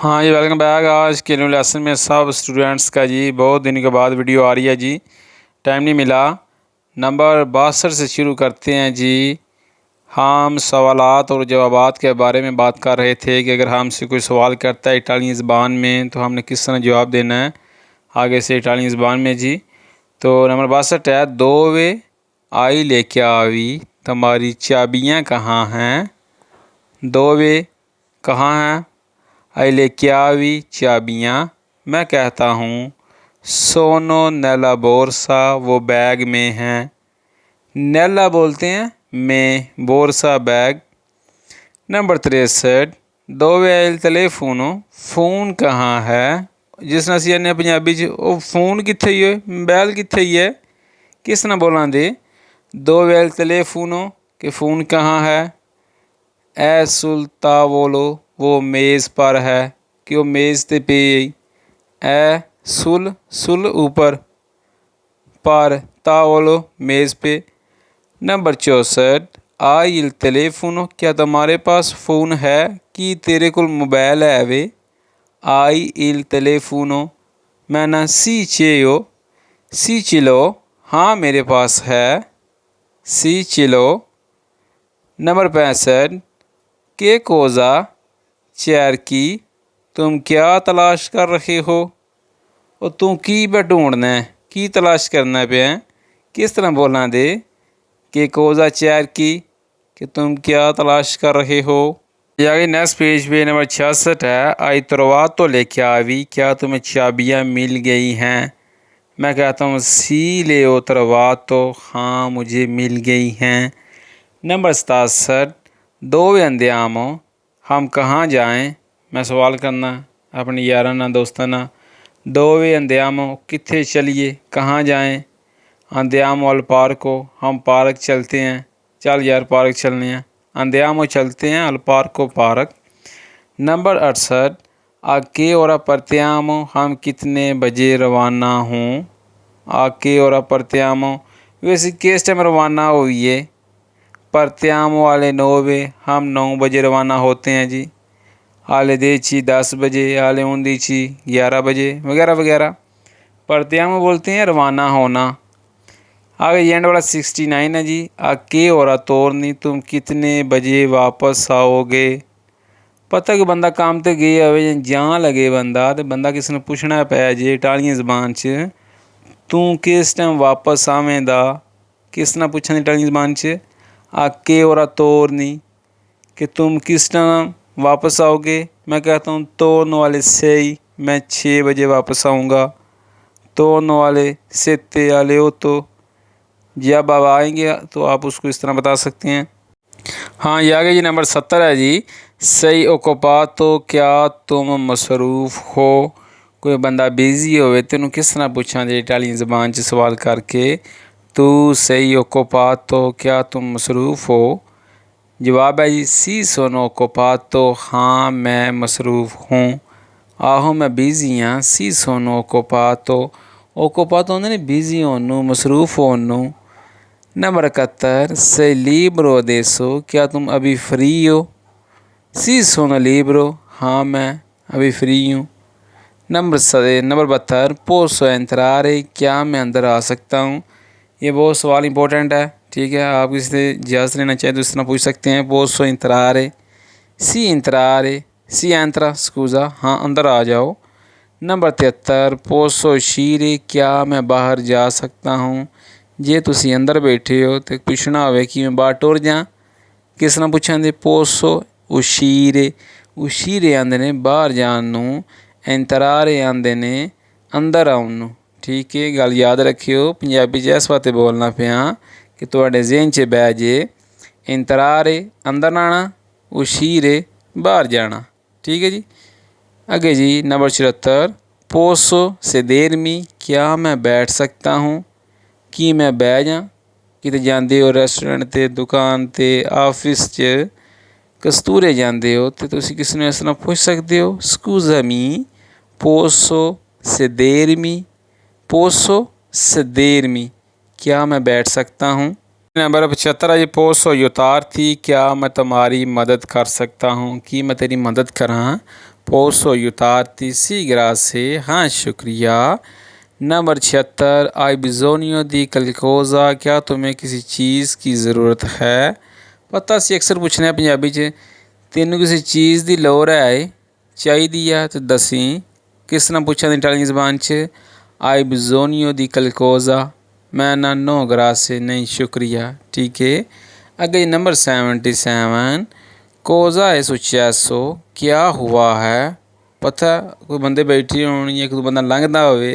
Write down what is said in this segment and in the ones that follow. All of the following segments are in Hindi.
हाँ जी, वेलकम बैक। आज के न्यू लेसन में सब स्टूडेंट्स का जी बहुत दिन के बाद वीडियो आ रही है जी। टाइम नहीं मिला। नंबर 62 से शुरू करते हैं जी। हम सवालात और जवाबात के बारे में बात कर रहे थे कि अगर हमसे कोई सवाल करता है इटालियन ज़बान में तो हमने किस तरह जवाब देना है आगे से इटालियन ज़बान में जी। तो नंबर 62 है, दोवे आई लेके आवी तुम्हारी चाबियाँ कहाँ हैं। दोवे कहाँ हैं, आई लेके आवी चाबियाँ। मैं कहता हूँ सोनो नेला बोरसा, वो बैग में हैं। नेला बोलते हैं में, बोरसा बैग। नंबर 63, दोवे आइल टेलीफोनो, फ़ोन कहाँ है। जिस तरह ਅਸੀਂ पंजाबी च ਉਹ फ़ोन कित्थे ही है, मोबाइल कित्थे ही है, किस तरह बोलां दे। दोवे आइल टेलीफोनो कि फ़ोन कहाँ है। ए सुल्तावोलो, वो मेज़ पर है कि वो मेज़ ते पे। ए सुल, सुल ऊपर, पर तावोलो मेज़ पे। नंबर 64, आई इल टेलीफोनो, क्या तुम्हारे पास फ़ोन है कि तेरे को मोबाइल है वे। आई इल टेलीफोनो मैं ना सी चेयो, सी चिलो, हाँ मेरे पास है, सी चिलो। नंबर 65, के कोज़ा चैर की, तुम क्या तलाश कर रहे हो। और तू की पे ढूंढना है, की तलाश करना पे है, किस तरह बोलना दे। कि कोज़ा चैर की कि तुम क्या तलाश कर रहे हो। आगे नेक्स्ट पेज पे नंबर 66 है, आई तरवा तो लेके आवी, क्या तुम्हें चाबियाँ मिल गई हैं। मैं कहता हूँ सी ले ओ तरवा तो, हाँ मुझे मिल गई हैं। नंबर 67, दो वे अंदियामो, हम कहाँ जाएं। मैं सवाल करना अपने याराना दोस्ताना। दो वे अंदियामो, कित्थे चलिए, कहाँ जाएं। अंदियामो अल पार्को, हम पार्क चलते हैं, चल यार पार्क चलने हैं। अंदियामो चलते हैं, अल पार्को पार्क। नंबर 68, आके और परत्यामो, हम कितने बजे रवाना हूँ। आके और परत्यामो वैसे किस टाइम रवाना हुई है। परत्यामो वाले 9 बजे, हम 9 बजे रवाना होते हैं जी। आले देची 10 बजे, आले उन्दीची 11 बजे वगैरह वगैरह। परत्यामो बोलते हैं रवाना होना। आगे एंड वाला 69 है जी, आके और तोरनी, तुम कितने बजे वापस आओगे। पता कि बंदा काम ते गया होवे जां लगे बंदा तो बंदा किसी ने पूछना पै जे इटालियन ज़बान च तू किस टाइम वापस आवेंदा, किस ने पूछना इटालियन ज़बान च। आके और तोरनी कि तुम किस टाइम वापस आओगे। मैं कहता हूँ तोरनो वाले सही, मैं 6 बजे वापस आऊँगा। तोरनो वाले सेते वाले हो तो जब आप आएंगे तो आप उसको इस तरह बता सकते हैं। हाँ ये आगे जी नंबर 70 है जी, सही ओकोपा तो, क्या तुम मसरूफ़ हो। कोई बंदा बिजी होवे तेनू किस तरह पूछा जी इटालियन ज़बान च सवाल करके। तू सही ओकोपा तो, क्या तुम मसरूफ़ हो। जवाब है जी सी सोनो ओकोपा तो, हाँ मैं मसरूफ़ हूँ। आहो मैं बिजी हाँ, सी सोनो ओकोपा तो। ओकोपा तो होंगे बिजी होनू, मसरूफ़ होनू। नंबर 71, से लिब्रो देसो, क्या तुम अभी फ्री हो। सी सोनो लिब्रो, हाँ मैं अभी फ्री हूँ। नंबर 72, पोसो एंट्रारे, क्या मैं अंदर आ सकता हूँ। ये बहुत सवाल इंपॉर्टेंट है, ठीक है। आप किसी से इजाज़त लेना चाहें तो इस तरह पूछ सकते हैं, पोसो एंट्रारे, सी एंट्रारे, सी एंट्रा स्कूज़ा, हाँ अंदर आ जाओ। नंबर 73, पोसो शीरे, क्या मैं बाहर जा सकता हूँ। जे तुसी अंदर बैठे हो तो पूछना होवे कि मैं बाहर टुर जा, किस तरह पूछा दे। पोसो उशीरे, उशीरे आंदे ने बाहर जान नू, एंतरारे आंदे ने अंदर आउन नू, ठीक है। गल याद रखियो, पंजाबी च इस वास्ते बोलना पिया कि तुहाडे ज़हन च बै जे। एंतरारे अंदर आना, उशीरे बाहर जाना, ठीक है जी। आगे जी नंबर 74, पोसो से देर मी, क्या मैं बैठ सकता हूँ। कि मैं बह जा, किते जाते हो रेस्टोरेंट ते, दुकान ते, ऑफिस च कस्तूरे जाते हो तो तुसी किसी ने इस तरह पूछ सकते हो, स्कूज़ा मी पोसो से देर मी, पोसो से देर मी, क्या मैं बैठ सकता हूँ। नंबर 75 है जी, पोसो युतार थी, क्या मैं तुम्हारी मदद कर सकता हूँ। कि मैं तेरी मदद करा, posso aiutarti? Sì, grazie. हाँ शुक्रिया। नंबर 76 आई bisogno di qualcosa, क्या तुम्हें किसी चीज़ की ज़रूरत है? पता सी अक्सर पूछने पंजाबी च तेनू किसी चीज़ की लोड़ है चाहिदी है तो दसी। किस तरह पूछा इटालियन ज़बान च आई bisogno di qualcosa, मैं ना नो ग्रासे नहीं शुक्रिया। ठीक है। अगे नंबर 77 कोजा है सुचैसो, क्या हुआ है? पता कोई बंदे बैठे होनी एक दो बंदा लंघदा होवे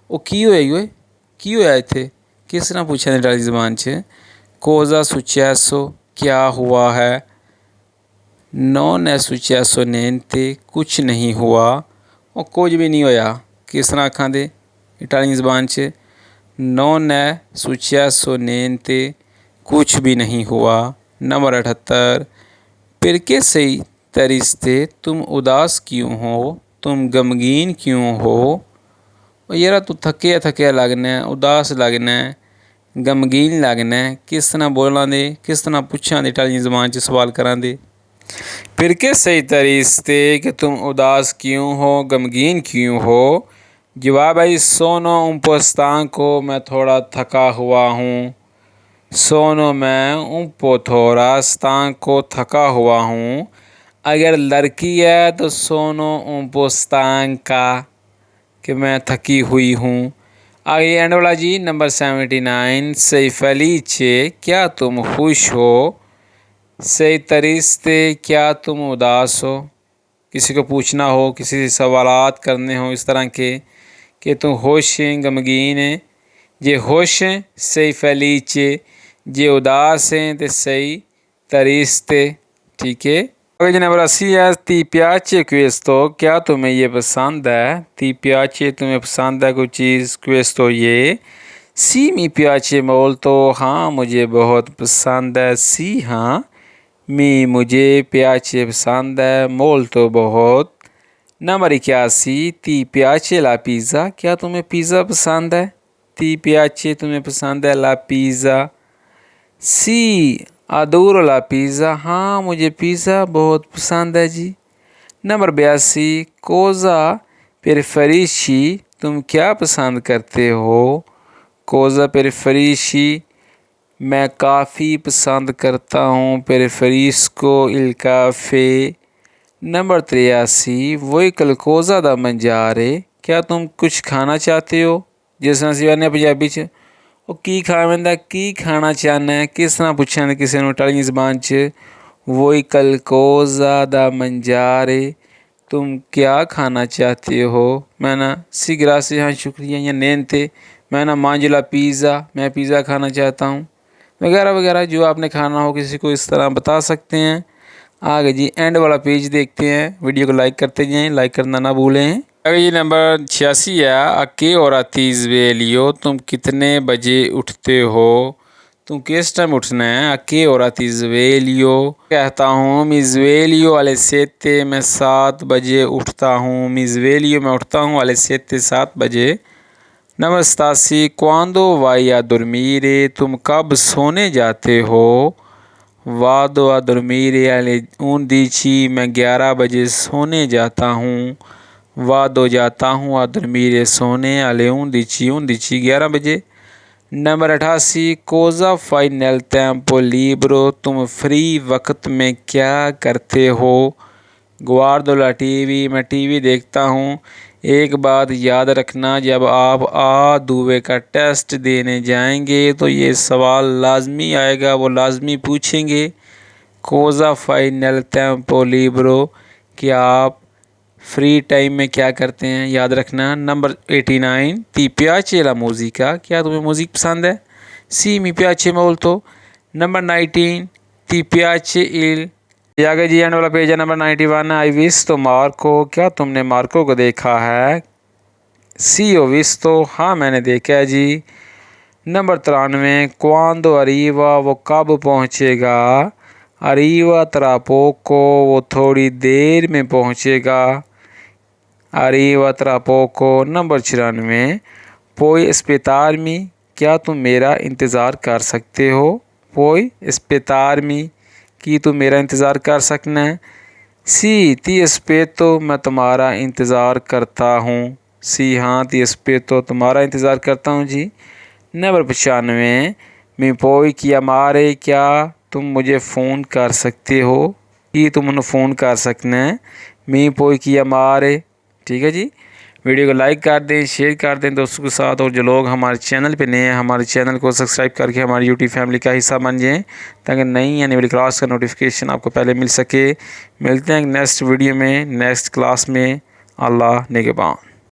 वो की होया ओए की होया इत्थे। किस तरह पूछा इटालियन ज़बान च कोजा सुचैसो, क्या हुआ है? नॉन है सुचैसो निente, कुछ नहीं हुआ। और कुछ भी नहीं होया। किस तरह आखां दे इटालियन ज़बान च नॉन है सुचैसो निente, कुछ भी नहीं हुआ। नंबर 78 फिरके सही तरिस्ते, तुम उदास क्यों हो? तुम गमगीन क्यों हो? और यार तू थके थके लगना है, उदास लगना है, गमगीन लगना है। किस तरह बोलां दे किस तरह पुछां दे इटालियन ज़बान च सवाल करां दे। फिरके सही तरिस्ते कि तुम उदास क्यों हो, गमगीन क्यों हो? जवाब है सोनो un po' stanco, मैं थोड़ा थका हुआ हूँ। सोनो मैं un po' थोड़ा stanco थका हुआ हूँ। अगर लड़की है तो सोनो un po' stanca कि मैं थकी हुई हूँ। आगे एंड वाला जी नंबर 79 sei felice, क्या तुम खुश हो? sei triste, क्या तुम उदास हो? किसी को पूछना हो, किसी से सवालात करने हो इस तरह के कि तुम खुश हैं गमगीन हैं। जे खुश हैं sei felice, जे उदास हैं तो sei triste। ठीक है। अगले नंबर 80 है ti piace questo, क्या तुम्हें ये पसंद है? ti piace तुम्हें पसंद है कोई चीज़, questo ये। sì mi piace molto, हाँ मुझे बहुत पसंद है। sì हाँ, मी मुझे piace पसंद है, molto बहुत। Number 81 ti piace la pizza, क्या तुम्हें पिज़्ज़ा पसंद है? ti piace तुम्हें पसंद है la pizza। sì adoro la pizza, हाँ मुझे पिज़्ज़ा बहुत पसंद है जी। नंबर 82 cosa preferisci, तुम क्या पसंद करते हो? cosa preferisci, मैं काफ़ी पसंद करता हूँ। preferisco il caffè। नंबर 83 वही qualcosa da mangiare, क्या तुम कुछ खाना चाहते हो? जिस तरह ਅਸੀਂ पंजाबी च ਉਹ ਕੀ ਖਾਵੇਂਦਾ, ਕੀ ਖਾਣਾ ਚਾਹੁੰਦਾ ਹੈ। किस तरह ਪੁੱਛਾਂਗੇ ਕਿਸੇ ਨੂੰ ਇਟਾਲੀਅਨ ਜ਼ਬਾਨ 'ਚ वही qualcosa da mangiare, तुम क्या खाना चाहते हो? मैं ना sì grazie, हाँ शुक्रिया या niente, मैं ना mangi la pizza, मैं पिज़्ज़ा खाना चाहता हूँ वगैरह वगैरह। जो आपने खाना हो किसी को इस तरह बता सकते हैं। आगे जी एंड वाला पेज देखते हैं। वीडियो को लाइक करते जाएँ, लाइक करना ना भूलें। आगे जी नंबर 86 है अके और वेलियो, तुम कितने बजे उठते हो? तुम किस टाइम उठना है? अके और वेलियो, कहता हूँ मिज़वेलियो वाले सेते, मैं 7 बजे उठता हूँ। मिज़वेलियो मैं उठता हूँ वाले सेते 7 बजे। नंबर 87 क्वांदो वाई आ dormire, तुम कब सोने जाते हो? वादो आ dormire alle 11, मैं 11 बजे सोने जाता हूँ। वादो जाता हूँ आ dormire सोने alle 11, 11 11 बजे। Number 88 cosa fai nel tempo libero, तुम फ्री वक्त में क्या करते हो? गुआर्दो ला टीवी, मैं टीवी देखता हूँ। एक बात याद रखना, जब आप आ दुए का टेस्ट देने जाएंगे तो ये सवाल लाजमी आएगा, वो लाजमी पूछेंगे कोज़ा फाई नल टेम्पो लिब्रो, क्या आप फ्री टाइम में क्या करते हैं, याद रखना। नंबर 89 ती प्याचे ला मूजिका, क्या तुम्हें म्यूज़िक पसंद है? सी मी प्याचे मोल्तो। नंबर 19 ती प्याचे इल, आगे जी एंड वाला पेज है नंबर 91 आई विस तो मार्को, क्या तुमने मार्को को देखा है? सी ओ विस तो, हाँ मैंने देखा है जी। नंबर 93 क्वांदो अरीवा, वो कब पहुँचेगा? अरीवा त्रापोको, वो थोड़ी देर में पहुँचेगा। अरीवा त्रापोको। नंबर 94 पोई स्पेतारमी, क्या तुम मेरा इंतज़ार कर सकते हो? पोई स्पेतारमी, कि तुम मेरा इंतज़ार कर सकना है। सी तीस पे तो मैं तुम्हारा इंतज़ार करता हूँ। सी हाँ तीस पे तो तुम्हारा इंतज़ार करता हूँ जी। नंबर 95 मैं पोई किया मारे क्या तुम मुझे फ़ोन कर सकते हो। कि तुम उन्हें फ़ोन कर सकते हैं। मैं पोई किया मारे। ठीक है जी। वीडियो को लाइक कर दें, शेयर कर दें दोस्तों के साथ, और जो लोग हमारे चैनल पे नए हैं हमारे चैनल को सब्सक्राइब करके हमारी यूट्यूब फैमिली का हिस्सा बन जाएं, ताकि नई आने वाली क्लास का नोटिफिकेशन आपको पहले मिल सके। मिलते हैं नेक्स्ट वीडियो में, नेक्स्ट क्लास में। अल्लाह निगहबान।